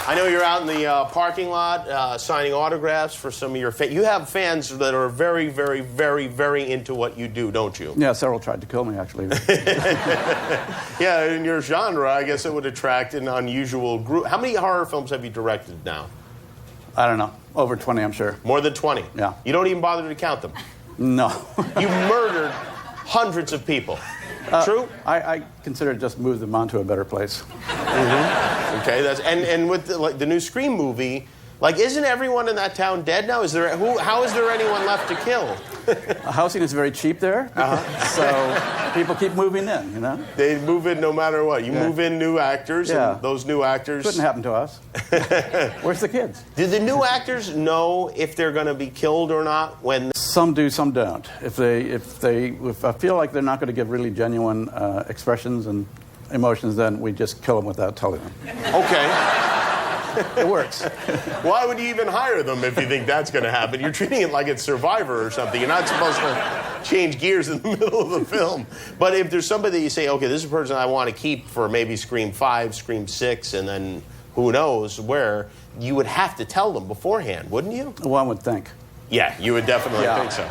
I know you're out in the parking lot signing autographs for some of your fans. You have fans that are very, very, very, very into what you do, don't you? Yeah, several tried to kill me, actually. Yeah, in your genre, I guess it would attract an unusual group. How many horror films have you directed now? I don't know. Over 20, I'm sure. More than 20? Yeah. You don't even bother to count them? No. You murdered hundreds of people. True? I consider just move them on to a better place. Mm-hmm. Okay, and with the new Scream movie, like, isn't everyone in that town dead now? How is there anyone left to kill? Housing is very cheap there, so people keep moving in, you know? They move in no matter what. You move in new actors, and those new actors... Couldn't happen to us. Where's the kids? Do the new actors know if they're going to be killed or not when... Some do, some don't. If I feel like they're not going to give really genuine expressions and emotions, then we just kill them without telling them. Okay. It works. Why would you even hire them if you think that's going to happen? You're treating it like it's Survivor or something. You're not supposed to change gears in the middle of the film. But if there's somebody that you say, okay, this is a person I want to keep for maybe Scream 5, Scream 6, and then who knows where, you would have to tell them beforehand, wouldn't you? One would think. Yeah, you would definitely think so.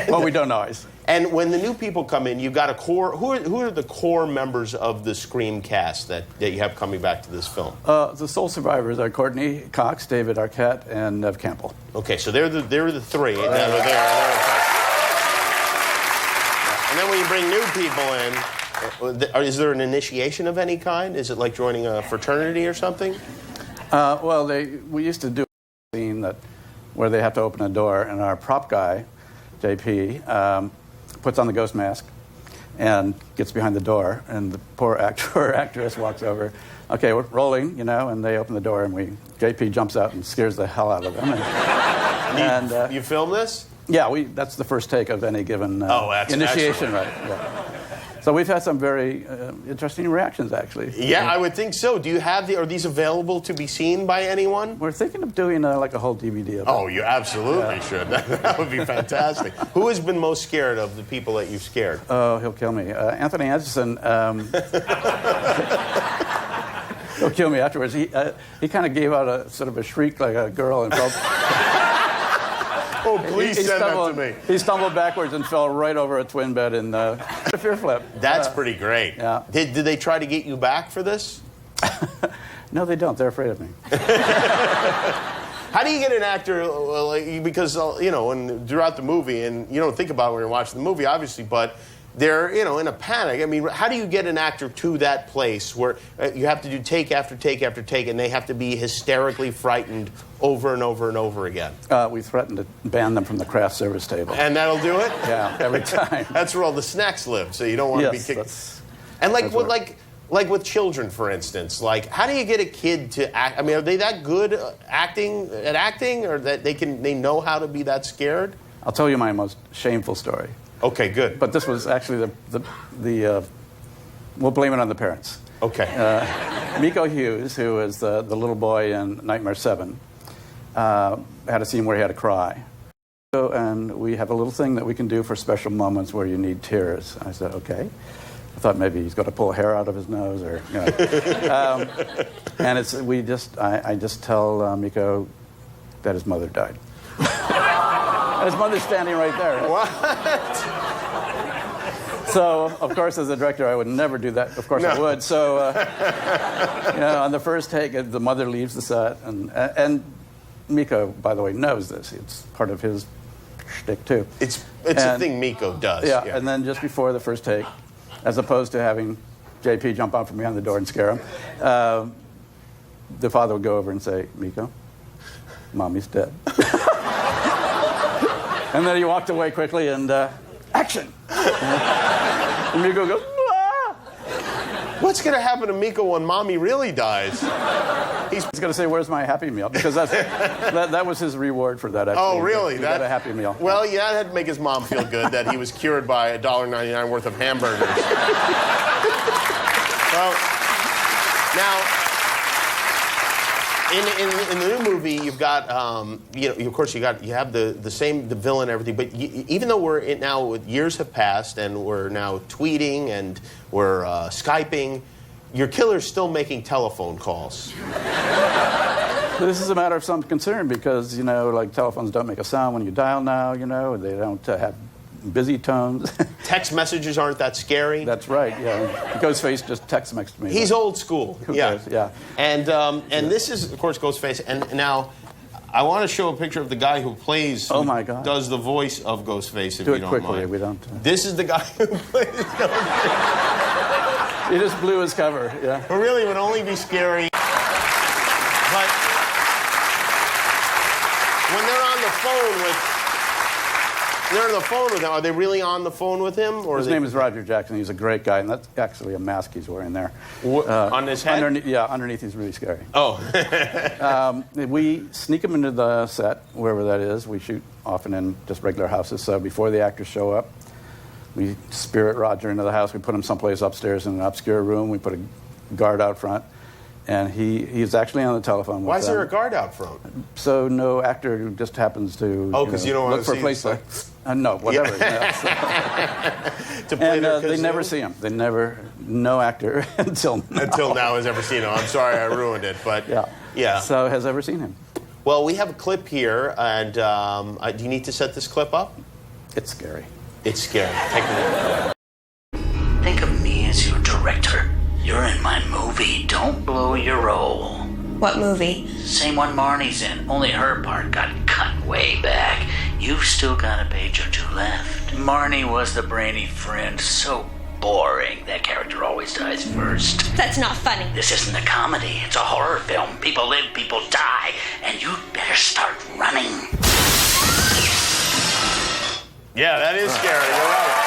Well, we don't always. And when the new people come in, you've got a core... Who are the core members of the Scream cast that you have coming back to this film? The sole survivors are Courtney Cox, David Arquette, and Nev Campbell. Okay, so they're the three. And then when you bring new people in, is there an initiation of any kind? Is it like joining a fraternity or something? Well, we used to do a scene where they have to open a door, and our prop guy, JP, puts on the ghost mask and gets behind the door, and the poor actor or actress walks over. Okay, we're rolling, you know, and they open the door, and JP jumps out and scares the hell out of them. You film this? Yeah, that's the first take of any given initiation, right? Yeah. So we've had some very interesting reactions, actually. Yeah, I would think so. Do you have are these available to be seen by anyone? We're thinking of doing like a whole DVD of it. Oh, you absolutely should. That would be fantastic. Who has been most scared of the people that you've scared? Oh, he'll kill me. Anthony Anderson. He'll kill me afterwards. He kind of gave out a sort of a shriek like a girl and felt... Oh, please send that to me. He stumbled backwards and fell right over a twin bed in a fear flip. That's pretty great. Yeah. Did they try to get you back for this? No, they don't. They're afraid of me. How do you get an actor, because, you know, throughout the movie, and you don't think about it when you're watching the movie, obviously, but they're, you know, in a panic. I mean, how do you get an actor to that place where you have to do take after take after take, and they have to be hysterically frightened over and over and over again? We threatened to ban them from the craft service table. And that'll do it? Yeah, every time. That's where all the snacks live, so you don't want to be kicked. And like with children, for instance, like, how do you get a kid to act? I mean, are they that good at acting, or that they know how to be that scared? I'll tell you my most shameful story. Okay, good. But this was actually we'll blame it on the parents. Okay. Miko Hughes, who is the little boy in Nightmare 7, had a scene where he had to cry. And we have a little thing that we can do for special moments where you need tears. I said, okay. I thought maybe he's got to pull hair out of his nose, or you know. And I just tell Miko that his mother died. And his mother's standing right there. What? So, of course, as a director, I would never do that. Of course, I would. So, you know, on the first take, the mother leaves the set, and Miko, by the way, knows this. It's part of his shtick too. It's a thing Miko does. Yeah, and then just before the first take, as opposed to having JP jump out from behind the door and scare him, the father would go over and say, "Miko, Mommy's dead." And then he walked away quickly and action. And Miko goes, "Ah!" What's going to happen to Miko when Mommy really dies? He's going to say, "Where's my Happy Meal?" Because that was his reward for that. Actually. Oh, really? He got a Happy Meal. Well, yeah, that had to make his mom feel good that he was cured by $1.99 worth of hamburgers. Well, now, in the new movie, you've got, you know, of course, you have the villain and everything, but even though years have passed and we're now tweeting and we're Skyping, your killer's still making telephone calls. This is a matter of some concern because, you know, like telephones don't make a sound when you dial now, you know, they don't have busy tones. Text messages aren't that scary. That's right, yeah. Ghostface just text messaged me. He's old school. Who Yeah. cares? Yeah. And this is, of course, Ghostface. And now, I want to show a picture of the guy who plays, oh my God, does the voice of Ghostface, if Do you it don't quickly, mind. we don't. This is the guy who plays Ghostface. He just blew his cover, yeah. But really, it would only be scary. But when they're on the phone with him, are they really on the phone with him? Or His name is Roger Jackson. He's a great guy, and that's actually a mask he's wearing there. On his head? Underneath he's really scary. Oh. We sneak him into the set, wherever that is. We shoot often in just regular houses, so before the actors show up, we spirit Roger into the house. We put him someplace upstairs in an obscure room. We put a guard out front, and he's actually on the telephone with Why is there them. a guard out front? So no actor who just happens to because you don't want look to for a see place the- no, whatever. Yeah. To play And their they kazoo? never see him. No actor until now. Until now has ever seen him. I'm sorry I ruined it, but yeah. So has ever seen him. Well, we have a clip here, and do you need to set this clip up? It's scary. It's scary. Take a look. Think of me as your director. You're in my movie. Don't blow your role. What movie? Same one Marnie's in, only her part got cut way back. You've still got a page or two left. Marnie was the brainy friend, so boring. That character always dies first. That's not funny. This isn't a comedy, it's a horror film. People live, people die, and you'd better start running. Yeah, that is scary. You're right.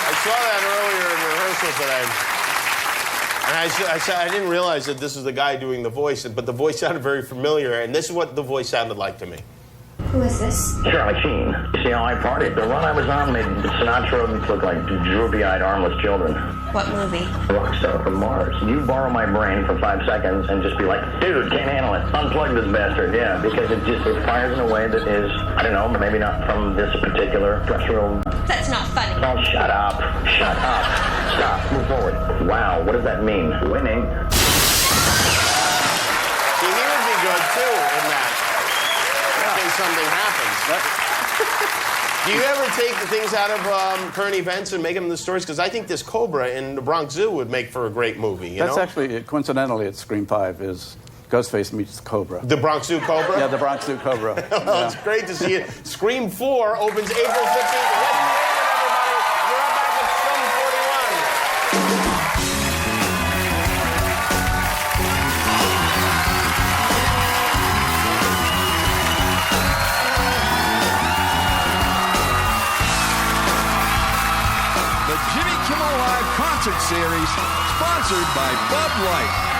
I saw that earlier in rehearsal today. And I didn't realize that this was the guy doing the voice, but the voice sounded very familiar, and this is what the voice sounded like to me. Who is this? Charlie Sheen. You see how I partied? The run I was on made Sinatra look like droopy-eyed, armless children. What movie? Rockstar from Mars. You borrow my brain for 5 seconds and just be like, dude, can't handle it. Unplug this bastard. Yeah, because it fires in a way that is, I don't know, maybe not from this particular terrestrial. That's not funny. Oh, shut up. Shut up. Stop. Move forward. Wow, what does that mean? Winning. See, he would be good, too, in that. In case something happens. Do you ever take the things out of current events and make them into stories? Because I think this Cobra in the Bronx Zoo would make for a great movie, you That's know? actually, coincidentally, it's Scream 5 is Ghostface meets the Cobra. The Bronx Zoo Cobra? Yeah, the Bronx Zoo Cobra. Well, it's great to see it. Scream 4 opens April 15th. Let's go, everybody. You're up back at Film 41. The Jimmy Kimmel Live Concert Series, sponsored by Bud Light.